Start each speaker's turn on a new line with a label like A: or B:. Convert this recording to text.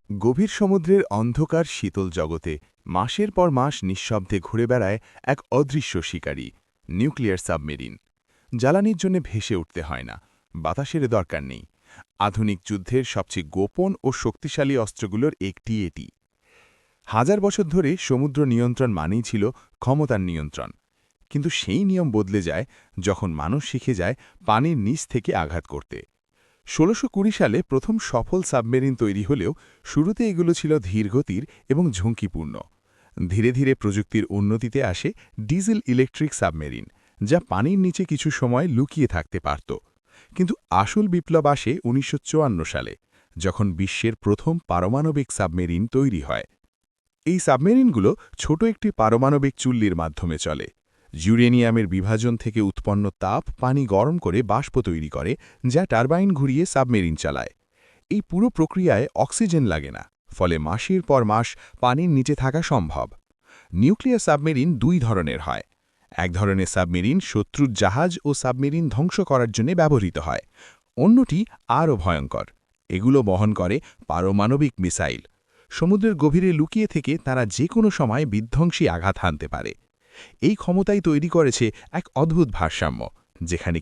A: গভীর সমুদ্রের অন্ধকার শীতল জগতে মাসের পর মাস নিঃশব্দে ঘুরে বেড়ায় এক অদৃশ্য শিকারী নিউক্লিয়ার সাবমেরিন। জ্বালানির জন্য ভেসে উঠতে হয় না, বাতাসের দরকার নেই। আধুনিক যুদ্ধের সবচেয়ে গোপন ও শক্তিশালী অস্ত্রগুলোর একটি এটি। হাজার বছর ধরে সমুদ্র নিয়ন্ত্রণ মানেই ছিল ক্ষমতার নিয়ন্ত্রণ। কিন্তু সেই নিয়ম বদলে যায় যখন মানুষ শিখে যায় পানির নিচ থেকে আঘাত করতে। ১৬২০ সালে প্রথম সফল সাবমেরিন তৈরি হলেও শুরুতে এগুলো ছিল ধীরগতির এবং ঝুঁকিপূর্ণ। ধীরে ধীরে প্রযুক্তির উন্নতিতে আসে ডিজেল ইলেকট্রিক সাবমেরিন, যা পানির নিচে কিছু সময় লুকিয়ে থাকতে পারত। কিন্তু আসল বিপ্লব আসে ১৯৫৪ সালে, যখন বিশ্বের প্রথম পারমাণবিক সাবমেরিন তৈরি হয়। এই সাবমেরিনগুলো ছোট একটি পারমাণবিক চুল্লির মাধ্যমে চলে। ইউরেনিয়ামের বিভাজন থেকে উৎপন্ন তাপ পানি গরম করে বাষ্প তৈরি করে, যা টারবাইন ঘুরিয়ে সাবমেরিন চালায়। এই পুরো প্রক্রিয়ায় অক্সিজেন লাগে না, ফলে মাসের পর মাস পানির নিচে থাকা সম্ভব। নিউক্লিয়ার সাবমেরিন দুই ধরনের হয়। এক ধরনের সাবমেরিন শত্রুর জাহাজ ও সাবমেরিন ধ্বংস করার জন্য ব্যবহৃত হয়। অন্যটি আরও ভয়ঙ্কর। এগুলো বহন করে পারমাণবিক মিসাইল। সমুদ্রের গভীরে লুকিয়ে থেকে তারা যে কোনো সময় বিধ্বংসী আঘাত হানতে পারে। এই ক্ষমতাই তৈরি করেছে এক অদ্ভুত ভারসাম্য, যেখানে